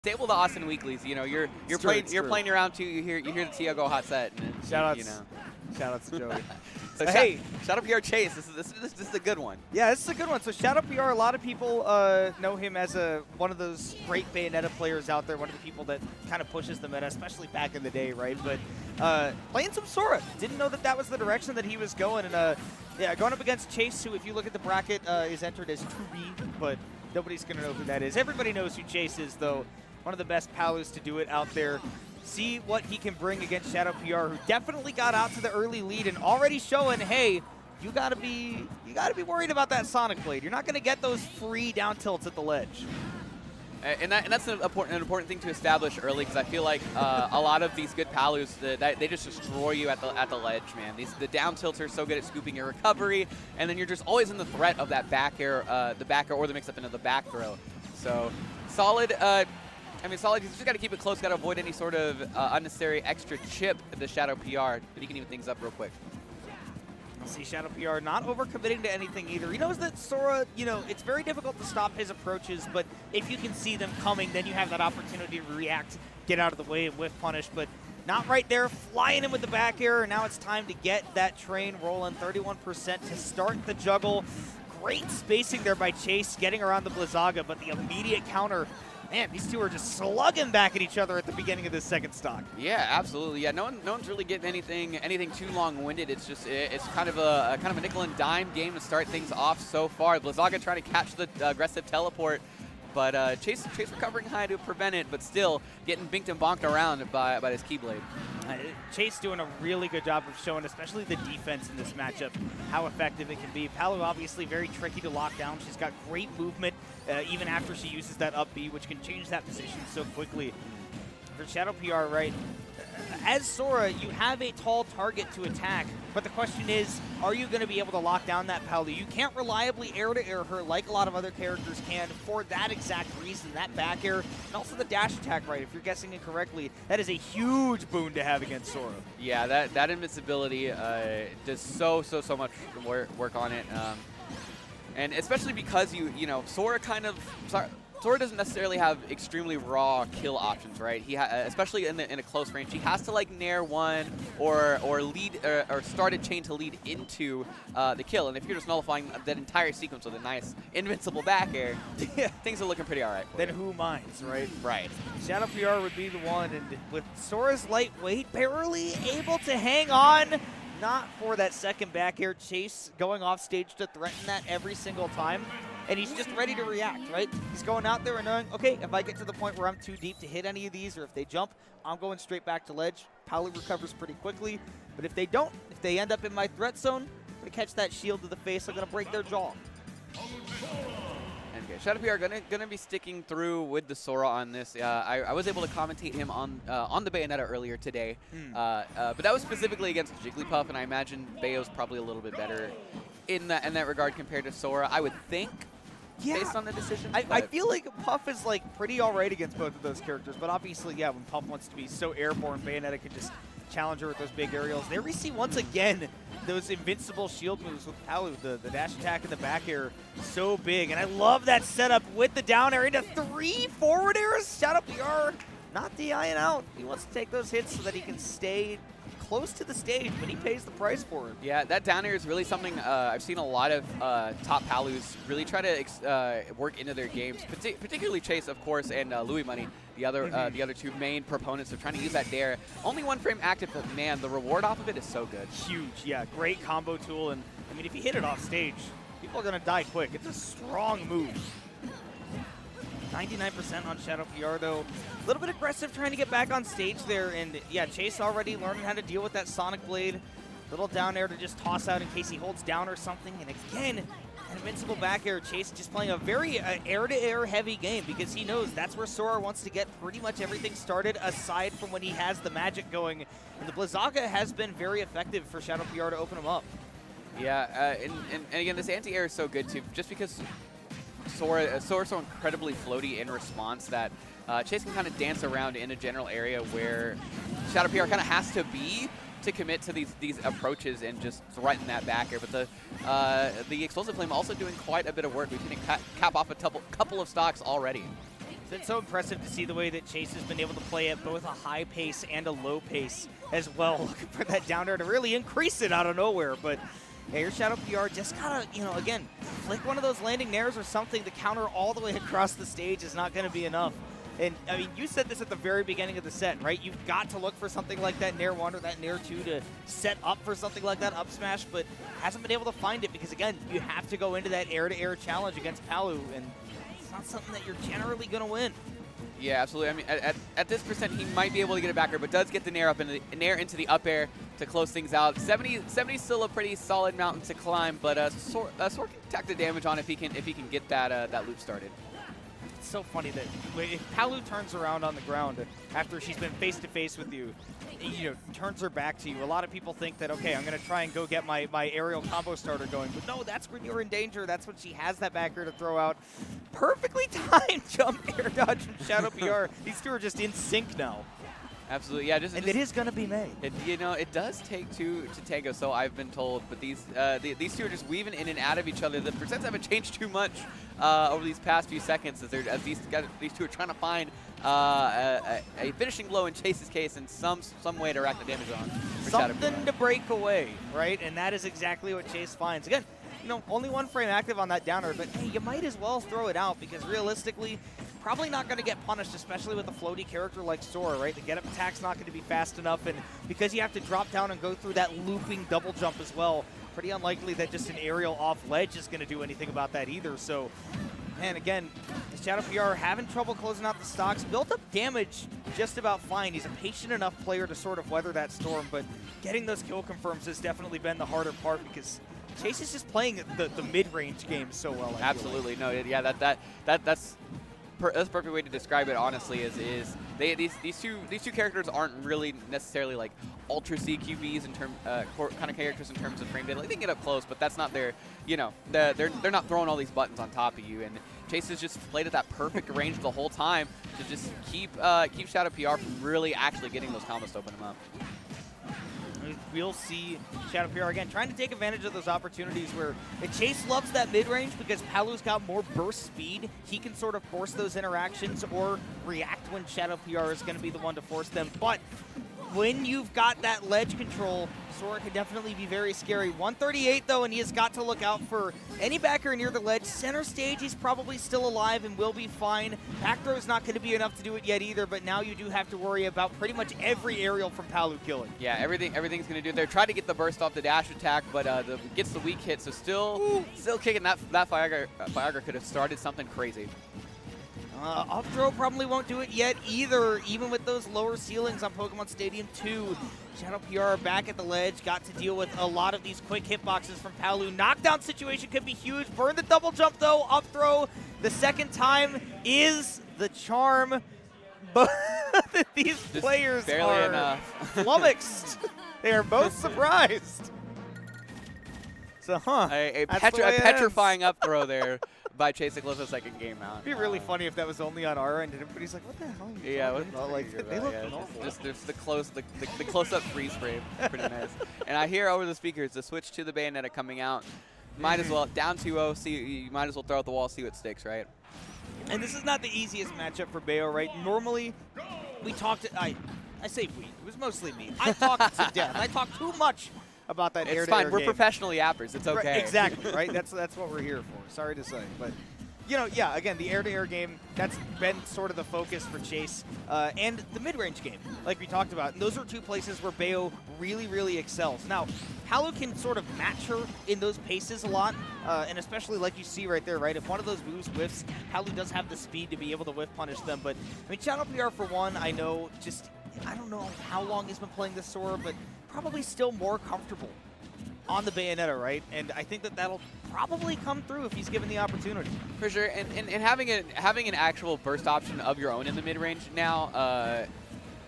Stable the Austin Weeklies. You know, you're playing your round two. You hear the Tiago hot set. And Shout outs. You know. Shout outs to Joey. So hey, shout out PR Chase. This is a good one. yeah, this is a good one. So shout out PR. A lot of people know him as one of those great Bayonetta players out there. One of the people that kind of pushes the meta, especially back in the day, right? But playing some Sora. Didn't know that was the direction that he was going. And yeah, going up against Chase, who, if you look at the bracket, is entered as 2B, but nobody's going to know who that is. Everybody knows who Chase is, though. One of the best Palus to do it out there. See what he can bring against Shadow PR, who definitely got out to the early lead and already showing, hey, you gotta be worried about that Sonic Blade. You're not gonna get those free down tilts at the ledge. And that's an important thing to establish early, because I feel like a lot of these good Palus, they just destroy you at the ledge, man. The down tilts are so good at scooping your recovery, and then you're just always in the threat of that back air, or the mix up into the back throw. So solid. Solid, he's just got to keep it close, got to avoid any sort of unnecessary extra chip at the Shadow PR, but he can even things up real quick. See Shadow PR not overcommitting to anything either. He knows that Sora, it's very difficult to stop his approaches, but if you can see them coming, then you have that opportunity to react, get out of the way, and whiff punish, but not right there, flying in with the back air, and now it's time to get that train rolling, 31% to start the juggle. Great spacing there by Chase, getting around the Blizzaga, but the immediate counter. Man, these two are just slugging back at each other at the beginning of this second stock. Yeah, absolutely. Yeah, no one's really getting anything too long-winded. It's just it's kind of a nickel and dime game to start things off so far. Blizzaga trying to catch the aggressive teleport, but Chase recovering high to prevent it, but still getting binked and bonked around by his Keyblade. Chase doing a really good job of showing, especially the defense in this matchup, how effective it can be. Palu obviously very tricky to lock down. She's got great movement even after she uses that up B, which can change that position so quickly. For Shadow PR, right, as Sora, you have a tall target to attack, but the question is, are you going to be able to lock down that Palu? You can't reliably air-to-air her like a lot of other characters can for that exact reason, that back air, and also the dash attack, right? If you're guessing it correctly, that is a huge boon to have against Sora. Yeah, that invincibility does so much work on it. And especially because Sora doesn't necessarily have extremely raw kill options, right? Especially in a close range, he has to like nair one or lead or start a chain to lead into the kill. And if you're just nullifying that entire sequence with a nice invincible back air, things are looking pretty all right. Then who minds, right? Right. Shadow PR would be the one, and with Sora's lightweight, barely able to hang on. Not for that second back air. Chase going off stage to threaten that every single time. And he's just ready to react, right? He's going out there and knowing, okay, if I get to the point where I'm too deep to hit any of these, or if they jump, I'm going straight back to ledge. Palu recovers pretty quickly. But if they don't, if they end up in my threat zone, I'm going to catch that shield to the face. I'm going to break their jaw. Okay, Shadow PR gonna be sticking through with the Sora on this. I was able to commentate him on the Bayonetta earlier today, but that was specifically against Jigglypuff, and I imagine Bayo's probably a little bit better in that regard compared to Sora, I would think. Yeah. Based on the decision. I feel like Puff is like pretty alright against both of those characters, but obviously, yeah, when Puff wants to be so airborne, Bayonetta can just challenge her with those big aerials. There we see once again those invincible shield moves with Palu, the dash attack and the back air, so big. And I love that setup with the down air into 3 forward airs. Shadow PR not DIing out. He wants to take those hits so that he can stay close to the stage, but he pays the price for it. Yeah, that down air is really something I've seen a lot of top Palus really try to work into their games, particularly Chase, of course, and Louis Money, the other two main proponents of trying to use that dare. Only one frame active, but man, the reward off of it is so good. Huge, yeah, great combo tool, and I mean, if you hit it off stage, people are gonna die quick. It's a strong move. 99% on Shadow PR, though. A little bit aggressive trying to get back on stage there. And, yeah, Chase already learning how to deal with that Sonic Blade. Little down air to just toss out in case he holds down or something. And, again, an invincible back air. Chase just playing a very air-to-air heavy game because he knows that's where Sora wants to get pretty much everything started aside from when he has the magic going. And the Blizzaga has been very effective for Shadow PR to open him up. Yeah, and again, this anti-air is so good, too, just because Sora's so incredibly floaty in response that Chase can kind of dance around in a general area where Shadow PR kind of has to be to commit to these approaches and just threaten that back air. But the Explosive Flame also doing quite a bit of work. We've seen it cap off a couple of stocks already. It's so impressive to see the way that Chase has been able to play at both a high pace and a low pace as well, looking for that down air to really increase it out of nowhere. But yeah, your Shadow PR just gotta, again, flick one of those landing nairs or something to counter all the way across the stage is not gonna be enough. And, I mean, you said this at the very beginning of the set, right? You've got to look for something like that Nair 1 or that Nair 2 to set up for something like that up smash, but hasn't been able to find it because, again, you have to go into that air-to-air challenge against Palu, and it's not something that you're generally going to win. Yeah, absolutely. I mean, at this percent, he might be able to get it back air, but does get the Nair up and the Nair into the up air to close things out. 70 is still a pretty solid mountain to climb, but Sora can tack the damage on if he can get that loop started. It's so funny that if Palu turns around on the ground after she's been face-to-face with you, turns her back to you, a lot of people think that, okay, I'm going to try and go get my aerial combo starter going. But no, that's when you're in danger. That's when she has that back air to throw out. Perfectly timed jump air dodge from Shadow PR. These two are just in sync now. Absolutely, yeah. And it is going to be May. It does take two to tango, so I've been told. But these two are just weaving in and out of each other. The percents haven't changed too much over these past few seconds as these two are trying to find a finishing blow in Chase's case and some way to rack the damage on. Something to break away, right? And that is exactly what Chase finds. Again, only one frame active on that downer, but hey, you might as well throw it out because realistically, probably not going to get punished, especially with a floaty character like Sora, right? The get-up attack's not going to be fast enough, and because you have to drop down and go through that looping double jump as well, pretty unlikely that just an aerial off ledge is going to do anything about that either. So, and again, Shadow PR having trouble closing out the stocks, built up damage just about fine. He's a patient enough player to sort of weather that storm, but getting those kill confirms has definitely been the harder part because Chase is just playing the mid-range game so well. Absolutely, no, yeah, that's a perfect way to describe it. Honestly, is these two characters aren't really necessarily like ultra CQBs in term kind of characters in terms of frame data. Like, they can get up close, but that's not their they're not throwing all these buttons on top of you. And Chase has just played at that perfect range the whole time to just keep Shadow PR from really actually getting those combos to open him up. We'll see Shadow PR again trying to take advantage of those opportunities where Chase loves that mid-range because Palu's got more burst speed. He can sort of force those interactions or react when Shadow PR is going to be the one to force them. But when you've got that ledge control, Sora can definitely be very scary. 138 though, and he has got to look out for any backer near the ledge. Center stage, he's probably still alive and will be fine. Back throw is not going to be enough to do it yet either, but now you do have to worry about pretty much every aerial from Palu killing. Yeah, everything's going to do there. Try to get the burst off the dash attack, but gets the weak hit, so still kicking. That Viagra could have started something crazy. Up throw probably won't do it yet either, even with those lower ceilings on Pokemon Stadium 2. Shadow PR back at the ledge, got to deal with a lot of these quick hitboxes from Palu. Knockdown situation could be huge. Burn the double jump though, up throw the second time is the charm. But these players are flummoxed. They are both surprised. So, a petrifying up throw there by Chase to close the second game out. It'd be really funny if that was only on our end and everybody's like, what the hell are you talking about? Like, they look awful. Just the close-up freeze frame. Pretty nice. And I hear over the speakers the switch to the Bayonetta coming out. Might as well, down 2-0, you might as well throw at the wall, see what sticks, right? And this is not the easiest matchup for Bayo, right? Normally, we talked, I say we, it was mostly me. I talked to death. I talked too much about that air-to-air It's fine. We're game. professional yappers. It's okay. Right, exactly, right? That's what we're here for. Sorry to say. But, yeah, again, the air-to-air game, that's been sort of the focus for Chase. And the mid-range game, like we talked about. And those are two places where Bayo really, really excels. Now, Palu can sort of match her in those paces a lot, and especially like you see right there, right? If one of those moves whiffs, Palu does have the speed to be able to whiff punish them. But, I mean, Shadow PR, for one, I know I don't know how long he's been playing this Sora, but probably still more comfortable on the Bayonetta, right? And I think that'll probably come through if he's given the opportunity. For sure, and having an actual burst option of your own in the mid-range now,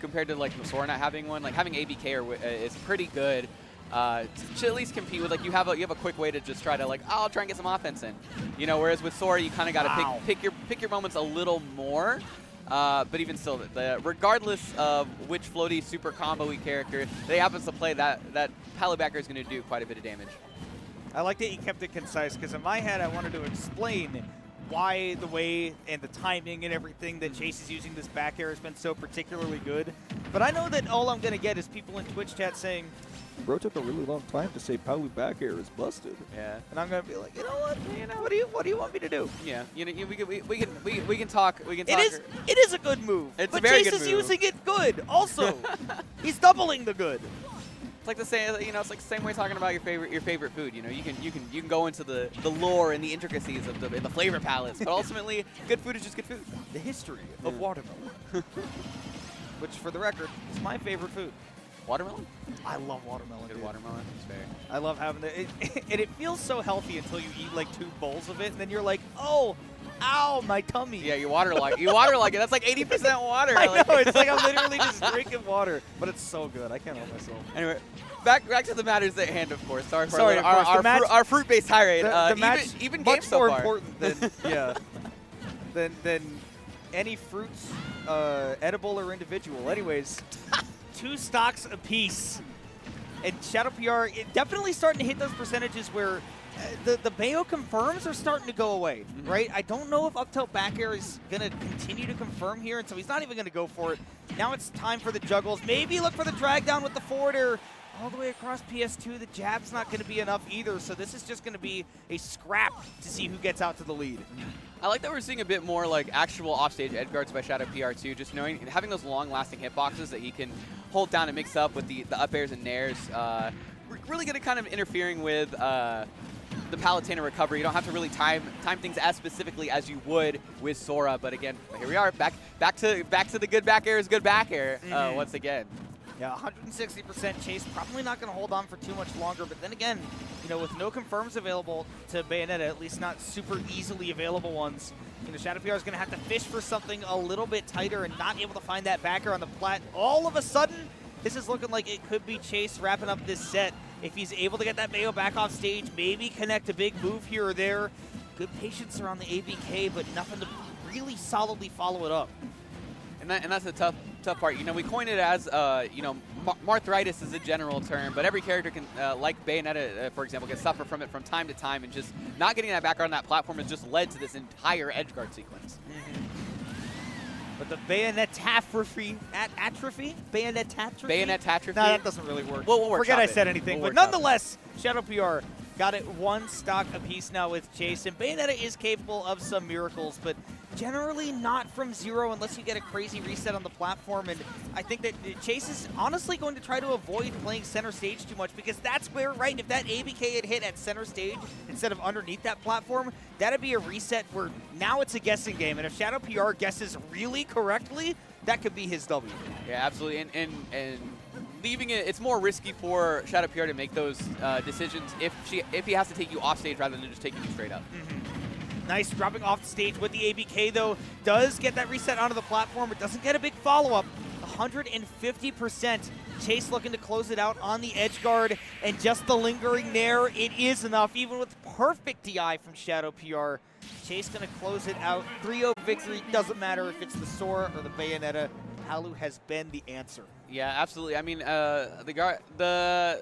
compared to like Sora not having one, like having ABK is pretty good. To at least compete with, like, you have a quick way to just try to, like, I'll try and get some offense in. Whereas with Sora, you kind of got to pick your moments a little more. But even still, regardless of which floaty super combo-y character they happens to play, that Palu backer is going to do quite a bit of damage. I like that you kept it concise, because in my head I wanted to explain why the way and the timing and everything that Chase is using this back air has been so particularly good. But I know that all I'm going to get is people in Twitch chat saying, Bro took a really long time to say Palu back air is busted. Yeah. and I'm going to be like, you know what? What do you want me to do? Yeah. We can talk. It is a good move. It's but a very Chase good is move. using it good. Also, he's doubling the good. It's like the same, it's like the same way talking about your favorite food. You can go into the lore and the intricacies of the flavor palettes, but ultimately, good food is just good food. The history of watermelon, which, for the record, is my favorite food. Watermelon? I love watermelon. Good dude. watermelon. It's fair. I love having it. And it feels so healthy until you eat like 2 bowls of it, and then you're like, oh, ow, my tummy. Yeah, you water like it. That's like 80% water. I know. It's like I'm literally just drinking water, but it's so good. I can't help myself. Anyway, back to the matters at hand, of course. Sorry for Sorry, of course. The match- our fruit-based tirade. The match even much games so more far. important than than any fruits, edible or individual. Anyways, 2 stocks apiece, and Shadow PR definitely starting to hit those percentages where the Bayo confirms are starting to go away. Right? I don't know if up tilt back air is gonna continue to confirm here, and so he's not even gonna go for it. Now it's time for the juggles. Maybe look for the drag down with the forward air. All the way across PS2, the jab's not going to be enough either, so this is just going to be a scrap to see who gets out to the lead. I like that we're seeing a bit more like actual offstage edge guards by Shadow PR2, just knowing and having those long-lasting hitboxes that he can hold down and mix up with the up airs and nairs. Really good at kind of interfering with the Palutena recovery. You don't have to really time things as specifically as you would with Sora, but again, here we are, back to the good back air is good back air once again. Yeah, 160% Chase, probably not going to hold on for too much longer, but then again, with no confirms available to Bayonetta, at least not super easily available ones, Shadow PR is going to have to fish for something a little bit tighter and not able to find that backer on the plat. All of a sudden, this is looking like it could be Chase wrapping up this set. If he's able to get that Bayo back off stage, maybe connect a big move here or there. Good patience around the ABK, but nothing to really solidly follow it up. And that's the tough part. We coined it as, Marthritis is a general term, but every character can, like Bayonetta, for example, can suffer from it from time to time, and just not getting that back on that platform has just led to this entire edgeguard sequence. But the Bayonetatrophy, Bayonetatrophy? Bayonetatrophy? No, that doesn't really work. We'll Forget I workshop said it. anything. We'll But workshop nonetheless, Shadow PR got it 1 stock apiece now with Chase, and Bayonetta is capable of some miracles, but generally not from 0 unless you get a crazy reset on the platform. And I think that Chase is honestly going to try to avoid playing center stage too much, because that's where, right, if that ABK had hit at center stage instead of underneath that platform, that'd be a reset where now it's a guessing game. And if Shadow PR guesses really correctly, that could be his W. Yeah, absolutely. And leaving it's more risky for Shadow PR to make those decisions if he has to take you off stage rather than just taking you straight up. Nice dropping off the stage with the ABK, though. Does get that reset onto the platform, but doesn't get a big follow-up. 150%. Chase looking to close it out on the edge guard, and just the lingering nair, it is enough, even with perfect DI from Shadow PR. Chase going to close it out. 3-0 victory. Doesn't matter if it's the Sora or the Bayonetta. Palu has been the answer. Yeah, absolutely. I mean, the